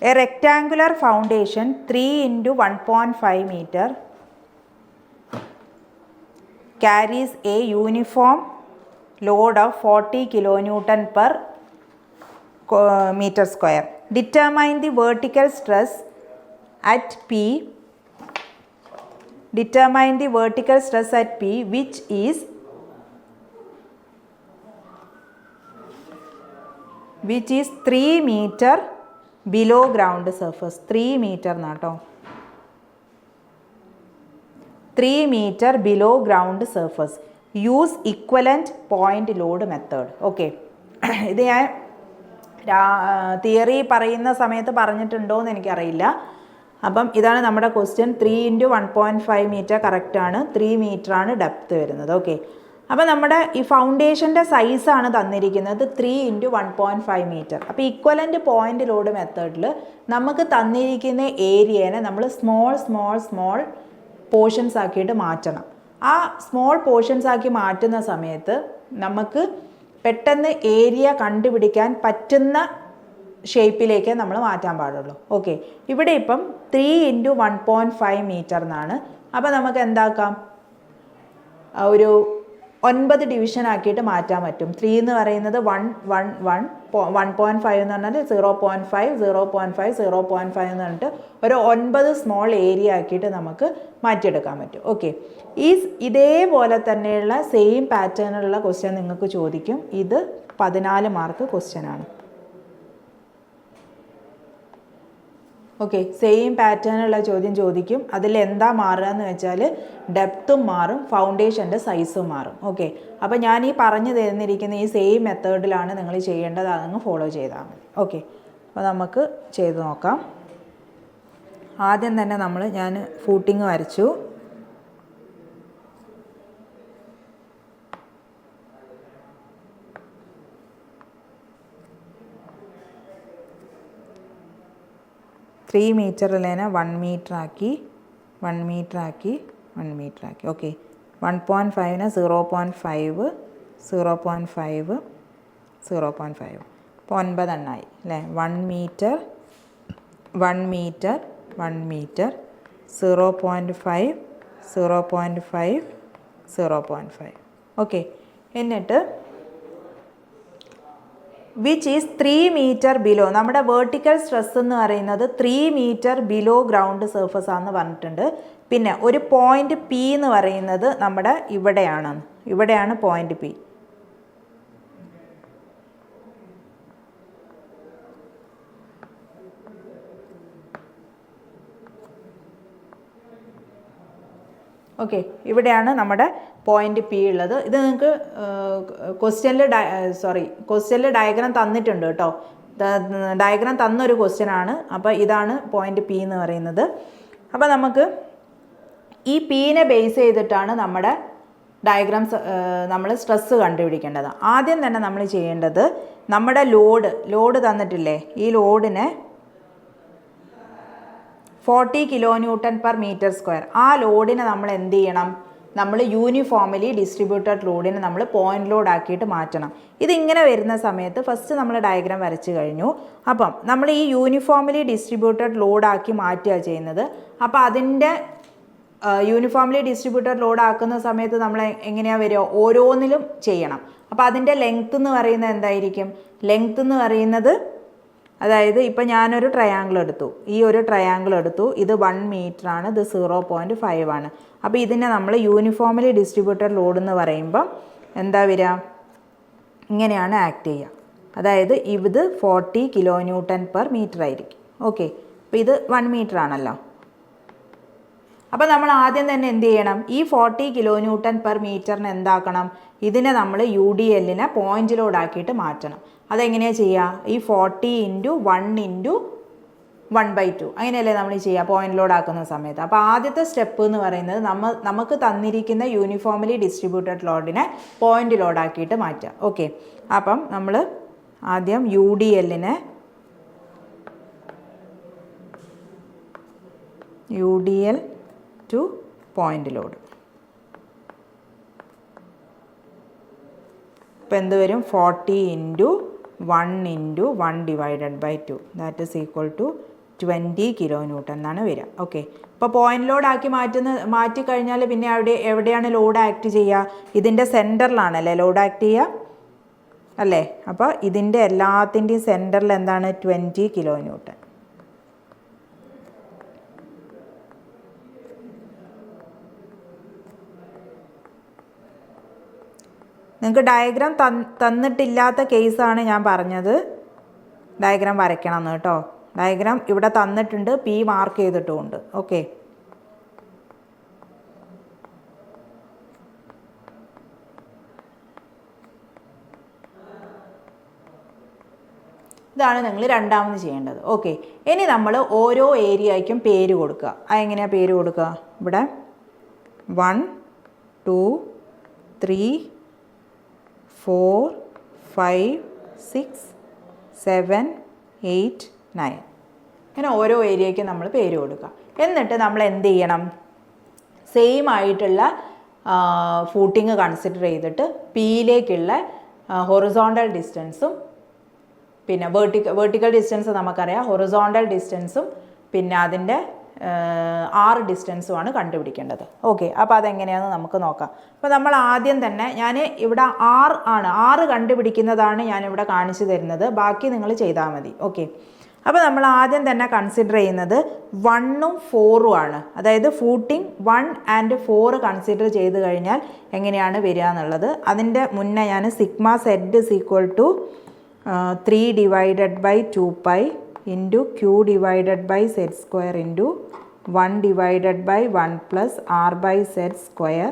A rectangular foundation 3 into 1.5 meter carries a uniform load of 40 kilonewton per meter square. Determine the vertical stress at P. Determine the vertical stress at P, which is 3 meter below ground surface. 3 meter നാട്ടോ, 3 meter below ground surface. Use equivalent point load method. Okay, ഇത് ഞാൻ theory പറയുന്ന സമയത്ത് പറഞ്ഞിട്ടുണ്ടോ എന്ന് എനിക്കറിയില്ല. അപ്പം ഇതാണ് നമ്മുടെ ക്വസ്റ്റ്യൻ. 3 into 1.5 മീറ്റർ കറക്റ്റാണ്. 3 മീറ്ററാണ് ഡെപ്ത് വരുന്നത്. ഓക്കെ, അപ്പോൾ നമ്മുടെ ഈ ഫൗണ്ടേഷൻ്റെ സൈസാണ് തന്നിരിക്കുന്നത് 3 into 1.5 മീറ്റർ. അപ്പോൾ ഇക്വലൻ്റ് പോയിൻ്റ് ലോഡ് മെത്തേഡിൽ നമുക്ക് തന്നിരിക്കുന്ന ഏരിയനെ നമ്മൾ സ്മോൾ പോർഷൻസ് ആക്കിയിട്ട് മാറ്റണം. ആ സ്മോൾ പോർഷൻസ് ആക്കി മാറ്റുന്ന സമയത്ത് നമുക്ക് പെട്ടെന്ന് ഏരിയ കണ്ടുപിടിക്കാൻ പറ്റുന്ന ഷേപ്പിലേക്ക് നമ്മൾ മാറ്റാൻ പാടുള്ളൂ. ഓക്കെ, ഇവിടെ ഇപ്പം 3 into 1.5 മീറ്റർ എന്നാണ്. അപ്പോൾ നമുക്ക് എന്താക്കാം, ഒരു 9 ഡിവിഷൻ ആക്കിയിട്ട് മാറ്റാൻ പറ്റും. 3 എന്ന് പറയുന്നത് 1.5 എന്ന് പറഞ്ഞാൽ 0.5 0.5 0.5 എന്ന് പറഞ്ഞിട്ട് ഒരു 9 സ്മോൾ ഏരിയ ആക്കിയിട്ട് നമുക്ക് മാറ്റിയെടുക്കാൻ പറ്റും. ഓക്കെ, ഇതേപോലെ തന്നെയുള്ള സെയിം പാറ്റേണിലുള്ള ക്വസ്റ്റ്യൻ നിങ്ങൾക്ക് ചോദിക്കും. ഇത് 14 മാർക്ക് ക്വസ്റ്റ്യൻ ആണ്. ഓക്കെ, സെയിം പാറ്റേണുള്ള ചോദ്യം ചോദിക്കും. അതിൽ എന്താ മാറുക എന്ന് വെച്ചാൽ ഡെപ്തും മാറും, ഫൗണ്ടേഷൻ്റെ സൈസും മാറും. ഓക്കെ, അപ്പോൾ ഞാൻ ഈ പറഞ്ഞു തന്നിരിക്കുന്ന ഈ സെയിം മെത്തേഡിലാണ് നിങ്ങൾ ചെയ്യേണ്ടത്. അതങ്ങ് ഫോളോ ചെയ്താൽ മതി. ഓക്കെ, അപ്പോൾ നമുക്ക് ചെയ്ത് നോക്കാം. ആദ്യം തന്നെ ഞാൻ ഫൂട്ടിങ് വരച്ചു. ത്രീ മീറ്ററിലേനെ 1 മീറ്റർ ആക്കി 1 മീറ്റർ ആക്കി 1 മീറ്റർ ആക്കി. ഓക്കെ, 1.5നെ 0.5 0.5 0.5 ഇപ്പോൾ 9 എണ്ണമായി അല്ലേ. 1 മീറ്റർ 1 മീറ്റർ 1 മീറ്റർ 0.5 0.5 0.5. ഓക്കെ, എന്നിട്ട് വിച്ച് ഈസ് 3 മീറ്റർ ബിലോ. നമ്മുടെ വേർട്ടിക്കൽ സ്ട്രെസ് എന്ന് പറയുന്നത് 3 മീറ്റർ ബിലോ ഗ്രൗണ്ട് സർഫസ് ആണെന്ന് പറഞ്ഞിട്ടുണ്ട്. പിന്നെ ഒരു പോയിന്റ് പി എന്ന് പറയുന്നത് നമ്മുടെ ഇവിടെയാണ് പോയിന്റ് പി. ഓക്കെ, ഇവിടെയാണ് നമ്മുടെ പോയിന്റ് പി ഉള്ളത്. ഇത് നിങ്ങൾക്ക് ക്വസ്റ്റ്യനിൽ ഡയഗ്രാം തന്നിട്ടുണ്ട് കേട്ടോ. ഡയഗ്രാം തന്നൊരു ക്വസ്റ്റ്യൻ ആണ്. അപ്പോൾ ഇതാണ് പോയിന്റ് പി എന്ന് പറയുന്നത്. അപ്പോൾ നമുക്ക് ഈ പീനെ ബേസ് ചെയ്തിട്ടാണ് നമ്മുടെ ഡയഗ്രാംസ് നമ്മൾ സ്ട്രെസ്സ് കണ്ടുപിടിക്കേണ്ടത്. ആദ്യം തന്നെ നമ്മൾ ചെയ്യേണ്ടത് നമ്മുടെ ലോഡ് തന്നിട്ടില്ലേ, ഈ ലോഡിനെ 40 കിലോന്യൂട്ടൺ പെർ മീറ്റർ സ്ക്വയർ. ആ ലോഡിനെ നമ്മൾ എന്ത് ചെയ്യണം, നമ്മൾ യൂണിഫോമലി ഡിസ്ട്രിബ്യൂട്ടഡ് ലോഡിനെ നമ്മൾ പോയിന്റ് ലോഡ് ആക്കിയിട്ട് മാറ്റണം. ഇതിങ്ങനെ വരുന്ന സമയത്ത് ഫസ്റ്റ് നമ്മൾ ഡയഗ്രാം വരച്ച് കഴിഞ്ഞു. അപ്പം നമ്മൾ ഈ യൂണിഫോമലി ഡിസ്ട്രിബ്യൂട്ടഡ് ലോഡാക്കി മാറ്റുക ചെയ്യുന്നത്. അപ്പോൾ അതിൻ്റെ യൂണിഫോമലി ഡിസ്ട്രിബ്യൂട്ടഡ് ലോഡ് ആക്കുന്ന സമയത്ത് നമ്മൾ എങ്ങനെയാണ് വരിക, ഓരോന്നിലും ചെയ്യണം. അപ്പോൾ അതിൻ്റെ ലെങ്ത്ത് എന്ന് പറയുന്നത് എന്തായിരിക്കും, ലെങ്ത്ത് എന്ന് പറയുന്നത് അതായത് ഇപ്പം ഞാനൊരു ട്രയാങ്കിൾ എടുത്തു, ഈ ഒരു ട്രയാങ്കിൾ എടുത്തു, ഇത് 1 മീറ്റർ ആണ്, ഇത് 0.5 ആണ്. അപ്പോൾ ഇതിനെ നമ്മൾ യൂണിഫോമലി ഡിസ്ട്രിബ്യൂട്ടഡ് ലോഡ് എന്ന് പറയുമ്പം എന്താ വരിക, ഇങ്ങനെയാണ് ആക്ട് ചെയ്യുക. അതായത് ഇത് 40 കിലോന്യൂട്ടൺ പെർ മീറ്റർ ആയിരിക്കും. ഓക്കെ, അപ്പോൾ ഇത് 1 മീറ്റർ ആണല്ലോ. അപ്പോൾ നമ്മൾ ആദ്യം തന്നെ എന്ത് ചെയ്യണം, ഈ 40 കിലോന്യൂട്ടൺ പെർ മീറ്ററിന് എന്താക്കണം, ഇതിനെ നമ്മൾ UDLനെ പോയിന്റ് ലോഡ് ആക്കിയിട്ട് മാറ്റണം. അതെങ്ങനെയാണ് ചെയ്യുക, ഈ 40 × 1 × 1/2 അങ്ങനെയല്ലേ നമ്മൾ ചെയ്യുക പോയിന്റ് ലോഡ് ആക്കുന്ന സമയത്ത്. അപ്പോൾ ആദ്യത്തെ സ്റ്റെപ്പ് എന്ന് പറയുന്നത് നമുക്ക് തന്നിരിക്കുന്ന യൂണിഫോമലി ഡിസ്ട്രിബ്യൂട്ടഡ് ലോഡിനെ പോയിന്റ് ലോഡ് ആക്കിയിട്ട് മാറ്റുക. ഓക്കെ, അപ്പം നമ്മൾ ആദ്യം UDL ടു പോയിന്റ് ലോഡ്. അപ്പോൾ എന്ത് വരും, 40 × 1 × 1/2 that is equal to 20 kilo newton എന്നാണ് വരിക. ഓക്കെ, അപ്പോൾ പോയിന്റ് ലോഡ് ആക്കി മാറ്റിക്കഴിഞ്ഞാൽ പിന്നെ എവിടെയാണ് ലോഡ് ആക്ട് ചെയ്യുക? ഇതിൻ്റെ സെൻറ്ററിലാണല്ലേ ലോഡ് ആക്ട് ചെയ്യുക അല്ലേ? അപ്പോൾ ഇതിൻ്റെ എല്ലാത്തിൻ്റെയും സെൻറ്ററിൽ എന്താണ്? 20 കിലോ ന്യൂട്ടൺ. നിങ്ങൾക്ക് ഡയഗ്രാം തന്നിട്ടില്ലാത്ത കേസാണ് ഞാൻ പറഞ്ഞത് ഡയഗ്രാം വരയ്ക്കണം എന്ന് കേട്ടോ. ഡയഗ്രാം ഇവിടെ തന്നിട്ടുണ്ട്, പി മാർക്ക് ചെയ്തിട്ടുമുണ്ട്. ഓക്കെ, ഇതാണ് നിങ്ങൾ രണ്ടാമത് ചെയ്യേണ്ടത്. ഓക്കെ, ഇനി നമ്മൾ ഓരോ ഏരിയയ്ക്കും പേര് കൊടുക്കുക. അതെങ്ങനെയാണ് പേര് കൊടുക്കുക? ഇവിടെ 1 2 3 4 5 6 7 8 9 അങ്ങനെ ഓരോ ഏരിയയ്ക്കും നമ്മൾ പേര് കൊടുക്കുക. എന്നിട്ട് നമ്മൾ എന്ത് ചെയ്യണം? സെയിം ആയിട്ടുള്ള ഫൂട്ടിങ് കൺസിഡർ ചെയ്തിട്ട് പിയിലേക്കുള്ള ഹൊറിസോണ്ടൽ ഡിസ്റ്റൻസും പിന്നെ വേർട്ടിക്കൽ ഡിസ്റ്റൻസ് നമുക്കറിയാം, ഹൊറിസോണ്ടൽ ഡിസ്റ്റൻസും പിന്നെ അതിൻ്റെ 6 ഡിസ്റ്റൻസുമാണ് കണ്ടുപിടിക്കേണ്ടത്. ഓക്കെ, അപ്പോൾ അതെങ്ങനെയാണെന്ന് നമുക്ക് നോക്കാം. അപ്പോൾ നമ്മൾ ആദ്യം തന്നെ ഞാൻ ഇവിടെ 6 കണ്ടുപിടിക്കുന്നതാണ് ഞാനിവിടെ കാണിച്ചു തരുന്നത്. ബാക്കി നിങ്ങൾ ചെയ്താൽ മതി. ഓക്കെ, അപ്പോൾ നമ്മൾ ആദ്യം തന്നെ കൺസിഡർ ചെയ്യുന്നത് 1ഉം 4ഉം ആണ്. അതായത് ഫൂട്ടിങ് 1 and 4 കൺസിഡർ ചെയ്ത് കഴിഞ്ഞാൽ എങ്ങനെയാണ് വരിക എന്നുള്ളത്. അതിൻ്റെ മുന്നേ ഞാൻ sigma z is equal to 3 divided by 2π into q divided by z square into 1 divided by 1 plus r by z square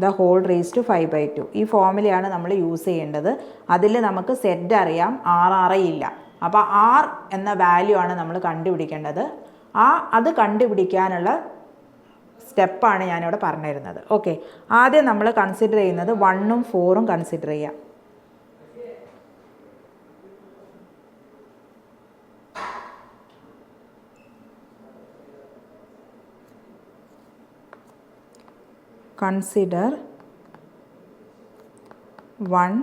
the whole raise to 5/2. ഈ ഫോമിലാണ് നമ്മൾ യൂസ് ചെയ്യേണ്ടത്. അതിൽ നമുക്ക് സെഡ് അറിയാം, ആർ അറിയില്ല. അപ്പോൾ ആർ എന്ന വാല്യൂ ആണ് നമ്മൾ കണ്ടുപിടിക്കേണ്ടത്. അത് കണ്ടുപിടിക്കാനുള്ള സ്റ്റെപ്പാണ് ഞാനിവിടെ പറഞ്ഞിരുന്നത്. ഓക്കെ, ആദ്യം നമ്മൾ കൺസിഡർ ചെയ്യുന്നത് 1ഉം 4ഉം കൺസിഡർ ചെയ്യാം. Consider 1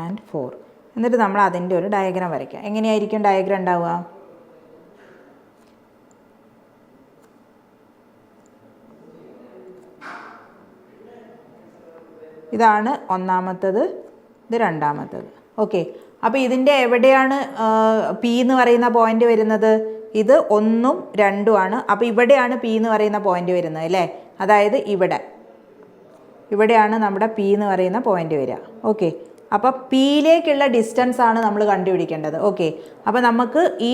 and 4. എന്നിട്ട് നമ്മൾ അതിൻ്റെ ഒരു ഡയഗ്രാം വരയ്ക്കാം. എങ്ങനെയായിരിക്കും ഡയഗ്രാം ഉണ്ടാവുക? ഇതാണ് ഒന്നാമത്തത്, ഇത് രണ്ടാമത്തത്. ഓക്കെ, അപ്പോൾ ഇതിൻ്റെ എവിടെയാണ് പി എന്ന് പറയുന്ന പോയിന്റ് വരുന്നത്? ഇത് 1ഉം 2ഉം ആണ്. അപ്പോൾ ഇവിടെയാണ് പി എന്ന് പറയുന്ന പോയിന്റ് വരുന്നത് അല്ലേ? അതായത് ഇവിടെയാണ് നമ്മുടെ പി എന്ന് പറയുന്ന പോയിന്റ് വരിക. ഓക്കെ, അപ്പോൾ പിയിലേക്കുള്ള ഡിസ്റ്റൻസ് ആണ് നമ്മൾ കണ്ടുപിടിക്കേണ്ടത്. ഓക്കെ, അപ്പോൾ നമുക്ക് ഈ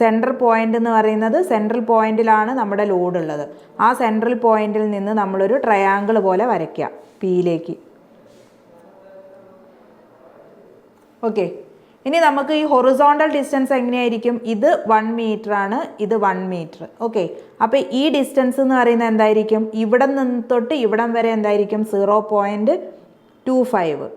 സെൻട്രൽ പോയിന്റ് എന്ന് പറയുന്നത് സെൻട്രൽ പോയിന്റിലാണ് നമ്മുടെ ലോഡ് ഉള്ളത്. ആ സെൻട്രൽ പോയിന്റിൽ നിന്ന് നമ്മളൊരു ട്രയാങ്കിൾ പോലെ വരയ്ക്കുക പിയിലേക്ക്. ഓക്കെ, ഇനി നമുക്ക് ഈ ഹൊറിസോണ്ടൽ ഡിസ്റ്റൻസ് എങ്ങനെയായിരിക്കും? ഇത് 1 മീറ്റർ ആണ്, ഇത് 1 മീറ്റർ. ഓക്കെ, അപ്പോൾ ഈ ഡിസ്റ്റൻസ് എന്ന് പറയുന്നത് എന്തായിരിക്കും? ഇവിടെ നിന്ന് തൊട്ട് ഇവിടം വരെ എന്തായിരിക്കും? 0.25.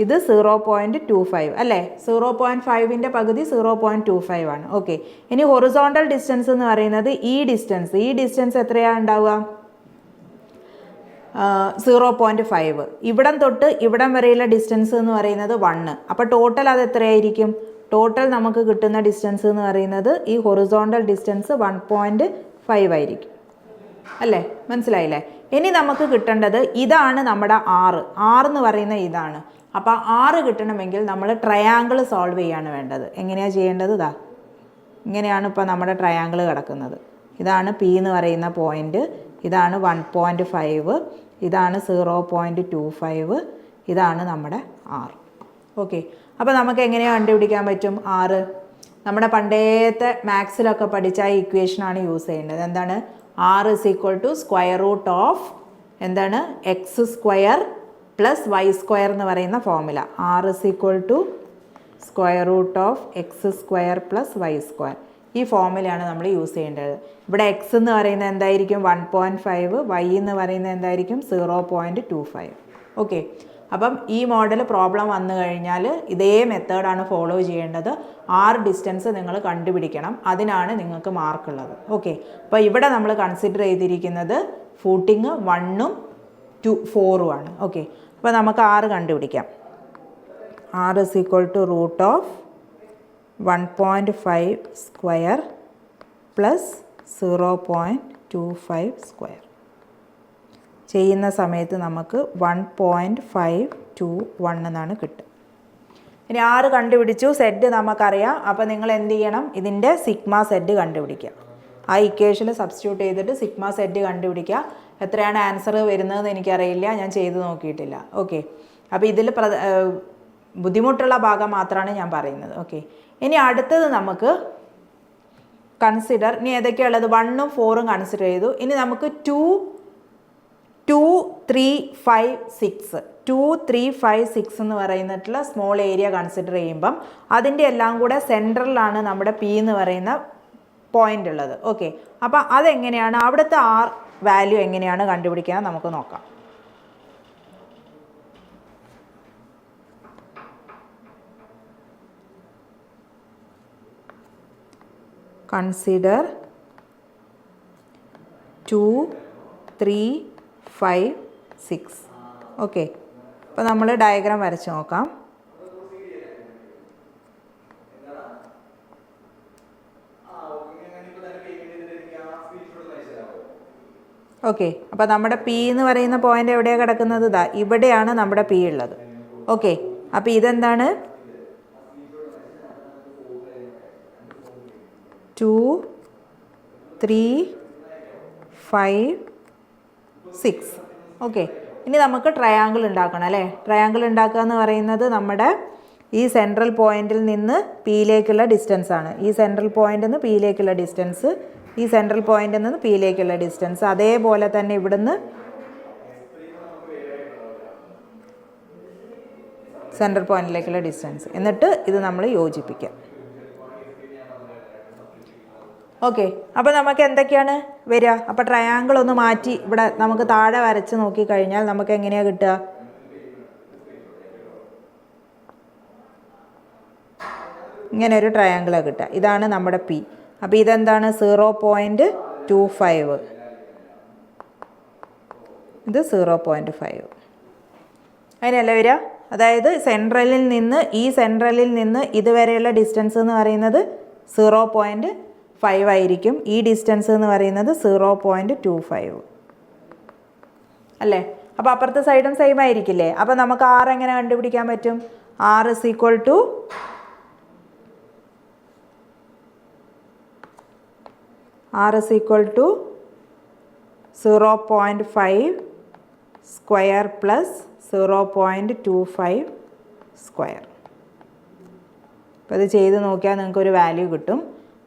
ഇത് 0.25 അല്ലേ? 0.5ൻ്റെ പകുതി 0.25 ആണ്. ഓക്കെ, ഇനി ഹൊറിസോണ്ടൽ ഡിസ്റ്റൻസ് എന്ന് പറയുന്നത് ഈ ഡിസ്റ്റൻസ് എത്രയാണ് ഉണ്ടാവുക? 0.5. ഇവിടം തൊട്ട് ഇവിടം വരെയുള്ള ഡിസ്റ്റൻസ് എന്ന് പറയുന്നത് 1. അപ്പോൾ ടോട്ടൽ അത് എത്രയായിരിക്കും? ടോട്ടൽ നമുക്ക് കിട്ടുന്ന ഡിസ്റ്റൻസ് എന്ന് പറയുന്നത് ഈ ഹൊറിസോണ്ടൽ ഡിസ്റ്റൻസ് 1.5 ആയിരിക്കും അല്ലേ? മനസ്സിലായില്ലേ? ഇനി നമുക്ക് കിട്ടേണ്ടത് ഇതാണ് നമ്മുടെ 6 എന്ന് പറയുന്ന ഇതാണ്. അപ്പോൾ 6 കിട്ടണമെങ്കിൽ നമ്മൾ ട്രയാങ്കിൾ സോൾവ് ചെയ്യാണ് വേണ്ടത്. എങ്ങനെയാണ് ചെയ്യേണ്ടത്? ഇങ്ങനെയാണ് ഇപ്പോൾ നമ്മുടെ ട്രയാങ്കിൾ കിടക്കുന്നത്. ഇതാണ് പി എന്ന് പറയുന്ന പോയിന്റ്, ഇതാണ് 1.5, ഇതാണ് 0.25, ഇതാണ് നമ്മുടെ 6. ഓക്കെ, അപ്പോൾ നമുക്ക് എങ്ങനെയാണ് കണ്ടുപിടിക്കാൻ പറ്റും 6? നമ്മുടെ പണ്ടത്തെ മാത്സിലൊക്കെ പഠിച്ച ആ ഇക്വേഷനാണ് യൂസ് ചെയ്യേണ്ടത്. എന്താണ്? R is equal to square root of എന്താണ്? X square plus y square എന്ന് പറയുന്ന formula. R is equal to square root of x square plus y square. ഈ ഫോർമുലയാണ് നമ്മൾ യൂസ് ചെയ്യേണ്ടത്. ഇവിടെ എക്സ് എന്ന് പറയുന്നത് എന്തായിരിക്കും? 1.5, വൈ എന്ന് പറയുന്നത് എന്തായിരിക്കും? 0.25. ഓക്കെ, അപ്പം ഈ മോഡൽ പ്രോബ്ലം വന്നു കഴിഞ്ഞാൽ ഇതേ മെത്തേഡാണ് ഫോളോ ചെയ്യേണ്ടത്. 6 ഡിസ്റ്റൻസ് നിങ്ങൾ കണ്ടുപിടിക്കണം, അതിനാണ് നിങ്ങൾക്ക് മാർക്കുള്ളത്. ഓക്കെ, അപ്പോൾ ഇവിടെ നമ്മൾ കൺസിഡർ ചെയ്തിരിക്കുന്നത് ഫൂട്ടിങ് 1ഉം 4ഉം ആണ്. ഓക്കെ, അപ്പോൾ നമുക്ക് 6 കണ്ടുപിടിക്കാം. R is equal to root of 1.5 square plus 0.25 square. ചെയ്യുന്ന സമയത്ത് നമുക്ക് 1.521 എന്നാണ് കിട്ടുക. ഇനി R കണ്ടുപിടിച്ചു, സെഡ് നമുക്കറിയാം. അപ്പോൾ നിങ്ങൾ എന്ത് ചെയ്യണം, ഇതിൻ്റെ സിഗ്മ സെഡ് കണ്ടുപിടിക്കുക. ആ ഇക്വേഷനിൽ സബ്സ്റ്റിറ്റ്യൂട്ട് ചെയ്തിട്ട് സിഗ്മ സെഡ് കണ്ടുപിടിക്കുക. എത്രയാണ് ആൻസർ വരുന്നതെന്ന് എനിക്കറിയില്ല, ഞാൻ ചെയ്ത് നോക്കിയിട്ടില്ല. ഓക്കെ, അപ്പോൾ ഇതിൽ ബുദ്ധിമുട്ടുള്ള ഭാഗം മാത്രമാണ് ഞാൻ പറയുന്നത്. ഓക്കെ, ഇനി അടുത്തത് നമുക്ക് കൺസിഡർ, ഇനി ഏതൊക്കെയുള്ളത്, 1ഉം 4ഉം കൺസിഡർ ചെയ്തു. ഇനി നമുക്ക് 2, 3, 5, 6 2, 3, 5, 6 എന്ന് പറയുന്നിട്ടുള്ള സ്മോൾ ഏരിയ കൺസിഡർ ചെയ്യുമ്പം അതിൻ്റെ എല്ലാം കൂടെ സെൻട്രലിലാണ് നമ്മുടെ പി എന്ന് പറയുന്ന പോയിന്റ് ഉള്ളത്. ഓക്കെ, അപ്പോൾ അതെങ്ങനെയാണ്, അവിടുത്തെ ആർ വാല്യൂ എങ്ങനെയാണ് കണ്ടുപിടിക്കാൻ നമുക്ക് നോക്കാം. കൺസിഡർ 2, 3, 5, 6. ഓക്കെ, അപ്പോൾ നമ്മൾ ഡയഗ്രാം വരച്ച് നോക്കാം. ഓക്കെ, അപ്പോൾ നമ്മുടെ പി എന്ന് പറയുന്ന പോയിന്റ് എവിടെയാണ് കിടക്കുന്നത്, ഇതാ ഇവിടെയാണ് നമ്മുടെ പി ഉള്ളത്. ഓക്കെ, അപ്പോൾ ഇതെന്താണ്, 2, 3, 5, 6. ഓക്കെ, ഇനി നമുക്ക് ട്രയാങ്കിൾ ഉണ്ടാക്കണം അല്ലേ. ട്രയാങ്കിൾ ഉണ്ടാക്കുക എന്ന് പറയുന്നത് നമ്മുടെ ഈ സെൻട്രൽ പോയിന്റിൽ നിന്ന് പിയിലേക്കുള്ള ഡിസ്റ്റൻസ് ആണ്. ഈ സെൻട്രൽ പോയിന്റിൽ നിന്ന് പിയിലേക്കുള്ള ഡിസ്റ്റൻസ്, ഈ സെൻട്രൽ പോയിന്റിൽ നിന്ന് പിയിലേക്കുള്ള ഡിസ്റ്റൻസ്, അതേപോലെ തന്നെ ഇവിടുന്ന് സെൻട്രൽ പോയിന്റിലേക്കുള്ള ഡിസ്റ്റൻസ്, എന്നിട്ട് ഇത് നമ്മൾ യോജിപ്പിക്കാം. ഓക്കെ, അപ്പോൾ നമുക്ക് എന്തൊക്കെയാണ് വരിക, അപ്പോൾ ട്രയാങ്കിൾ ഒന്ന് മാറ്റി ഇവിടെ നമുക്ക് താഴെ വരച്ച് നോക്കിക്കഴിഞ്ഞാൽ നമുക്ക് എങ്ങനെയാണ് കിട്ടുക, ഇങ്ങനെ ഒരു ട്രയാങ്കിളാണ് കിട്ടുക. ഇതാണ് നമ്മുടെ പി. അപ്പോൾ ഇതെന്താണ്, 0.25, ഇത് 0.5, അതിനല്ല വരിക. അതായത് സെൻട്രലിൽ നിന്ന്, ഈ സെൻട്രലിൽ നിന്ന് ഇതുവരെയുള്ള ഡിസ്റ്റൻസ് എന്ന് പറയുന്നത് 0.5 ആയിരിക്കും. ഈ ഡിസ്റ്റൻസ് എന്ന് പറയുന്നത് 0.25 അല്ലേ. അപ്പോൾ അപ്പുറത്തെ സൈഡും സെയിം ആയിരിക്കില്ലേ. അപ്പോൾ നമുക്ക് R എങ്ങനെ കണ്ടുപിടിക്കാൻ പറ്റും, R is equal to R is equal to 0.5 square plus 0.25 square. അപ്പോൾ ഇത് ചെയ്ത് നോക്കിയാൽ നിങ്ങൾക്കൊരു വാല്യൂ കിട്ടും.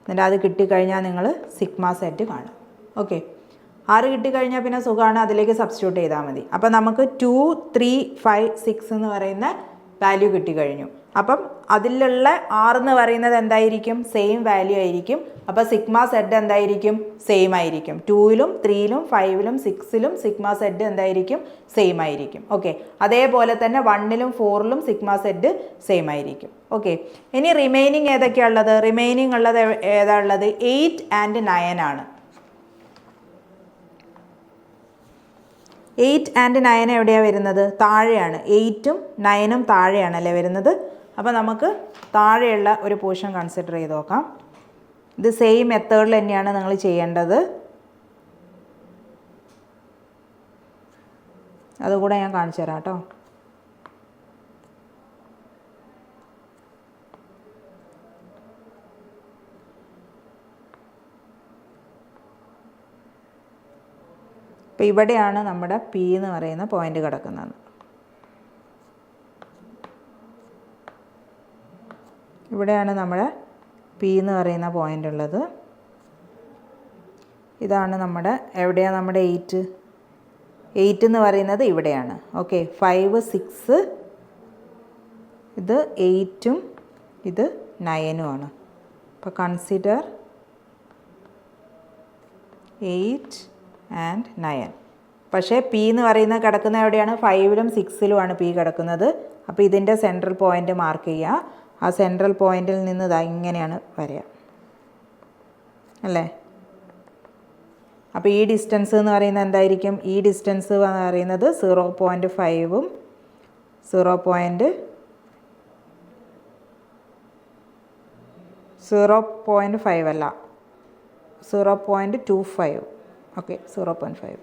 എന്നിട്ട് അത് കിട്ടിക്കഴിഞ്ഞാൽ നിങ്ങൾ സിഗ്മ സെറ്റ് കാണും. ഓക്കെ, 6 കിട്ടിക്കഴിഞ്ഞാൽ പിന്നെ സുഖമാണ്, അതിലേക്ക് സബ്സ്റ്റിറ്റ്യൂട്ട് ചെയ്താൽ മതി. അപ്പം നമുക്ക് 2, 3, 5, 6 എന്ന് പറയുന്ന വാല്യൂ കിട്ടിക്കഴിഞ്ഞു. അപ്പം അതിലുള്ള R എന്ന് പറയുന്നത് എന്തായിരിക്കും, സെയിം വാല്യൂ ആയിരിക്കും. അപ്പോൾ സിഗ്മ സെഡ് എന്തായിരിക്കും, സെയിം ആയിരിക്കും. 2ലും 3ലും 5ലും 6ലും സിഗ്മ സെഡ് എന്തായിരിക്കും, സെയിം ആയിരിക്കും. ഓക്കെ, അതേപോലെ തന്നെ 1ലും 4ലും സിഗ്മ സെഡ് സെയിം ആയിരിക്കും. ഓക്കെ, ഇനി റിമൈനിങ് ഏതൊക്കെയാണുള്ളത്, റിമൈനിങ് ഉള്ളത് ഏതാ ഉള്ളത്, 8 and 9 ആണ്. 8 and 9 എവിടെയാണ് വരുന്നത്, താഴെയാണ്. 8ഉം 9ഉം താഴെയാണല്ലേ വരുന്നത്. അപ്പോൾ നമുക്ക് താഴെയുള്ള ഒരു പോർഷൻ കൺസിഡർ ചെയ്ത് നോക്കാം. ഇത് സെയിം മെത്തേഡിൽ തന്നെയാണ് നിങ്ങൾ ചെയ്യേണ്ടത്. അതുകൂടെ ഞാൻ കാണിച്ചു തരാം കേട്ടോ. അപ്പോൾ ഇവിടെയാണ് നമ്മുടെ പി എന്ന് പറയുന്ന പോയിന്റ് കിടക്കുന്നത്. ഇവിടെയാണ് നമ്മുടെ പി എന്ന് പറയുന്ന പോയിന്റ് ഉള്ളത്. ഇതാണ് നമ്മുടെ, എവിടെയാണ് നമ്മുടെ 8 എന്ന് പറയുന്നത് ഇവിടെയാണ്. ഓക്കെ, 5, 6, ഇത് 8ഉം ഇത് 9ഉം ആണ്. അപ്പോൾ കൺസിഡർ 8 and 9. പക്ഷേ പി എന്ന് പറയുന്നത് കിടക്കുന്ന എവിടെയാണ്, 5ലും 6ലുമാണ് പി കിടക്കുന്നത്. അപ്പോൾ ഇതിൻ്റെ സെൻട്രൽ പോയിന്റ് മാർക്ക് ചെയ്യുക. ആ സെൻട്രൽ പോയിന്റിൽ നിന്ന് ഇതാ ഇങ്ങനെയാണ് വരിക അല്ലേ. അപ്പോൾ ഈ ഡിസ്റ്റൻസ് എന്ന് പറയുന്നത് എന്തായിരിക്കും, ഈ ഡിസ്റ്റൻസ് എന്ന് പറയുന്നത് 0.5ഉം 0.5 അല്ല, 0.25. ഓക്കെ 0.5.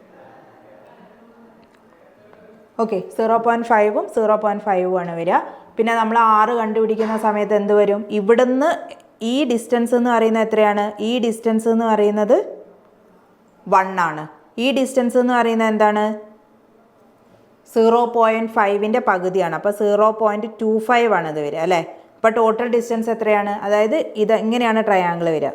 ഓക്കെ 0.5ഉം 0.5ഉമാണ് വരിക. പിന്നെ നമ്മൾ 6 കണ്ടുപിടിക്കുന്ന സമയത്ത് എന്ത് വരും? ഇവിടുന്ന് ഈ ഡിസ്റ്റൻസ് എന്ന് പറയുന്നത് എത്രയാണ്? ഈ ഡിസ്റ്റൻസ് എന്ന് പറയുന്നത് 1 ആണ്. ഈ ഡിസ്റ്റൻസ് എന്ന് പറയുന്നത് എന്താണ്? 0.5ൻ്റെ പകുതിയാണ്. അപ്പോൾ 0.25 ആണ് ഇത് വരിക അല്ലേ? അപ്പോൾ ടോട്ടൽ ഡിസ്റ്റൻസ് എത്രയാണ്? അതായത് ഇത് ഇങ്ങനെയാണ് ട്രയാങ്കിൾ വരിക.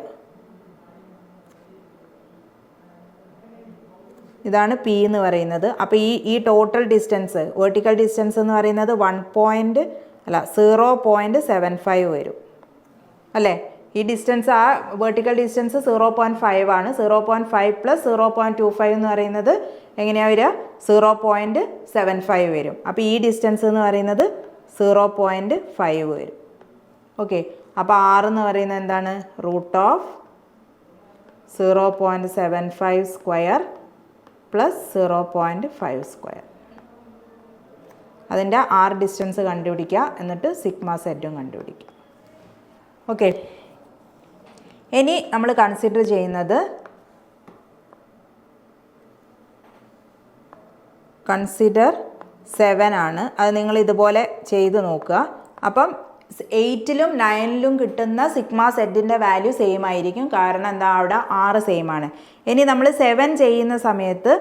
ഇതാണ് പി എന്ന് പറയുന്നത്. അപ്പോൾ ഈ ടോട്ടൽ ഡിസ്റ്റൻസ് വെർട്ടിക്കൽ ഡിസ്റ്റൻസ് എന്ന് പറയുന്നത് 0.75 വരും അല്ലേ? ഈ ഡിസ്റ്റൻസ് ആ വെർട്ടിക്കൽ ഡിസ്റ്റൻസ് 0.5 ആണ്. 0.5 + 0.25 എന്ന് പറയുന്നത് എങ്ങനെയാണ് വരിക? 0.75 വരും. അപ്പോൾ ഈ ഡിസ്റ്റൻസ് എന്ന് പറയുന്നത് 0.5 വരും. ഓക്കെ, അപ്പോൾ 6 എന്ന് പറയുന്നത് എന്താണ്? √0.75 സ്ക്വയർ പ്ലസ് 0.5 സ്ക്വയർ. അതിൻ്റെ 6 ഡിസ്റ്റൻസ് കണ്ടുപിടിക്കുക, എന്നിട്ട് സിഗ്മ സെറ്റും കണ്ടുപിടിക്കുക. ഓക്കെ, ഇനി നമ്മൾ കൺസിഡർ ചെയ്യുന്നത് കൺസിഡർ 7 ആണ്. അത് നിങ്ങൾ ഇതുപോലെ ചെയ്ത് നോക്കുക. അപ്പം 8ലും 9ലും കിട്ടുന്ന സിഗ്മ സെറ്റിൻ്റെ വാല്യൂ സെയിം ആയിരിക്കും. കാരണം എന്താ? അവിടെ 6 സെയിം ആണ്. ഇനി നമ്മൾ 7 ചെയ്യുന്ന സമയത്ത്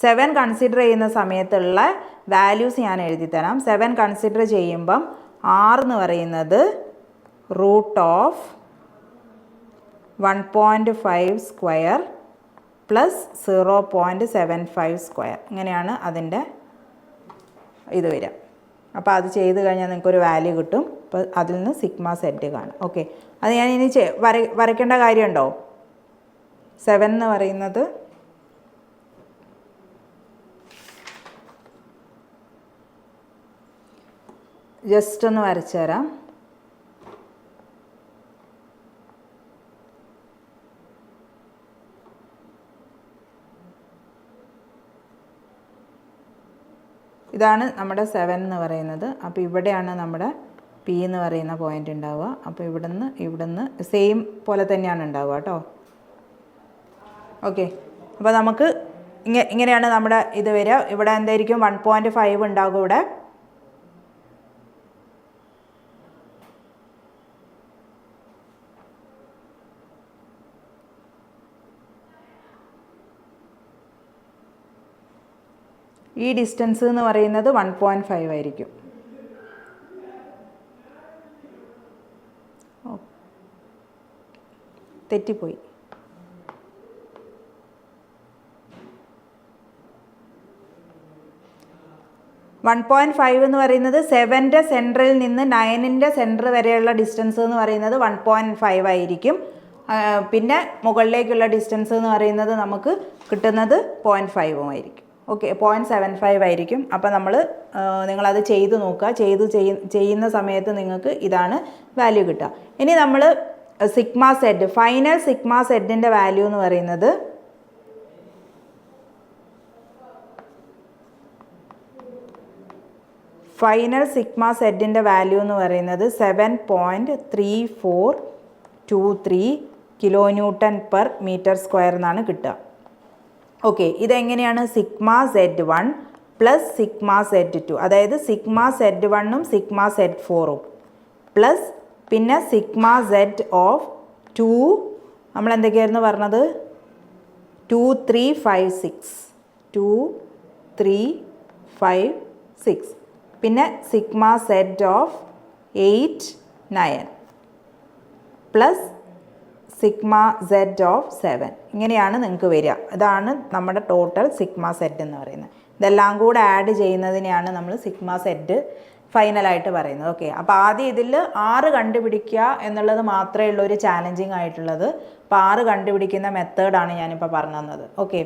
7 കൺസിഡർ ചെയ്യുന്ന സമയത്തുള്ള വാല്യൂസ് ഞാൻ എഴുതി തരാം. 7 കൺസിഡർ ചെയ്യുമ്പം 6 എന്ന് പറയുന്നത് √1.5 സ്ക്വയർ പ്ലസ് 0.75 സ്ക്വയർ. ഇങ്ങനെയാണ് അതിൻ്റെ ഇത് വരിക. അപ്പോൾ അത് ചെയ്ത് കഴിഞ്ഞാൽ നിങ്ങൾക്കൊരു വാല്യൂ കിട്ടും. അപ്പോൾ അതിൽ നിന്ന് സിഗ്മ സെറ്റ് കാണും. ഓക്കെ, അത് ഞാൻ ഇനി വരയ്ക്കേണ്ട കാര്യമുണ്ടോ? 7 എന്ന് പറയുന്നത് ജസ്റ്റ് ഒന്ന് വരച്ചു തരാം. ഇതാണ് നമ്മുടെ 7 എന്ന് പറയുന്നത്. അപ്പോൾ ഇവിടെയാണ് നമ്മുടെ പി എന്ന് പറയുന്ന പോയിൻ്റ് ഉണ്ടാവുക. അപ്പോൾ ഇവിടുന്ന് സെയിം പോലെ തന്നെയാണ് ഉണ്ടാവുക കേട്ടോ. ഓക്കെ, അപ്പോൾ നമുക്ക് ഇങ്ങനെയാണ് നമ്മുടെ ഇത് വരിക. ഇവിടെ എന്തായിരിക്കും? 1.5 ഉണ്ടാകും ഇവിടെ. ഈ ഡിസ്റ്റൻസ് എന്ന് പറയുന്നത് 1.5 ആയിരിക്കും. തെറ്റിപ്പോയി. വൺ 1.5 എന്ന് പറയുന്നത് 7ൻ്റെ സെൻറ്ററിൽ നിന്ന് 9ൻ്റെ സെൻറ്റർ വരെയുള്ള ഡിസ്റ്റൻസ് എന്ന് പറയുന്നത് 1.5 ആയിരിക്കും. പിന്നെ മുകളിലേക്കുള്ള ഡിസ്റ്റൻസ് എന്ന് പറയുന്നത് നമുക്ക് കിട്ടുന്നത് 0.5 ആയിരിക്കും. ഓക്കെ, 0.75 ആയിരിക്കും. അപ്പോൾ നിങ്ങളത് ചെയ്ത് നോക്കുക. ചെയ്യുന്ന സമയത്ത് നിങ്ങൾക്ക് ഇതാണ് വാല്യൂ കിട്ടുക. ഇനി നമ്മൾ സിഗ്മ സെറ്റ്, ഫൈനൽ സിഗ്മ സെറ്റിൻ്റെ വാല്യൂ എന്ന് പറയുന്നത് ഫൈനൽ സിഗ്മ സെറ്റിൻ്റെ വാല്യൂ എന്ന് പറയുന്നത് 7.3423 kN/m² എന്നാണ് കിട്ടുക. ഓക്കെ, ഇതെങ്ങനെയാണ്? Sigma Z1 plus sigma Z2, അതായത് സിഗ്മ Z1ഉം സിഗ്മ Z4ഉം പ്ലസ് പിന്നെ സിഗ്മ Z ഓഫ് 2, നമ്മൾ എന്തൊക്കെയായിരുന്നു പറഞ്ഞത്? 2356 പിന്നെ sigma Z of 8, 9 plus sigma Z of 7. ഇങ്ങനെയാണ് നിങ്ങൾക്ക് വരിക. ഇതാണ് നമ്മുടെ ടോട്ടൽ സിഗ്മ സെറ്റ് എന്ന് പറയുന്നത്. ഇതെല്ലാം കൂടെ ആഡ് ചെയ്യുന്നതിനെയാണ് നമ്മൾ സിഗ്മ സെറ്റ് ഫൈനലായിട്ട് പറയുന്നത്. ഓക്കെ, അപ്പോൾ ആദ്യം ഇതിൽ 6 കണ്ടുപിടിക്കുക എന്നുള്ളത് മാത്രമേ ഉള്ളൂ ഒരു ചാലഞ്ചിങ് ആയിട്ടുള്ളത്. അപ്പോൾ 6 കണ്ടുപിടിക്കുന്ന മെത്തേഡാണ് ഞാനിപ്പോൾ പറഞ്ഞു തന്നത്. ഓക്കെ,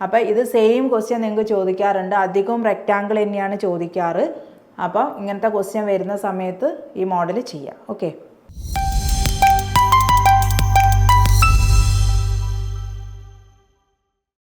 അപ്പോൾ ഇത് സെയിം ക്വസ്റ്റ്യൻ നിങ്ങൾക്ക് ചോദിക്കാറുണ്ട്. അധികവും റെക്റ്റാങ്കിൾ തന്നെയാണ് ചോദിക്കാറ്. അപ്പോൾ ഇങ്ങനത്തെ ക്വസ്റ്റ്യൻ വരുന്ന സമയത്ത് ഈ മോഡൽ ചെയ്യാം. ഓക്കെ.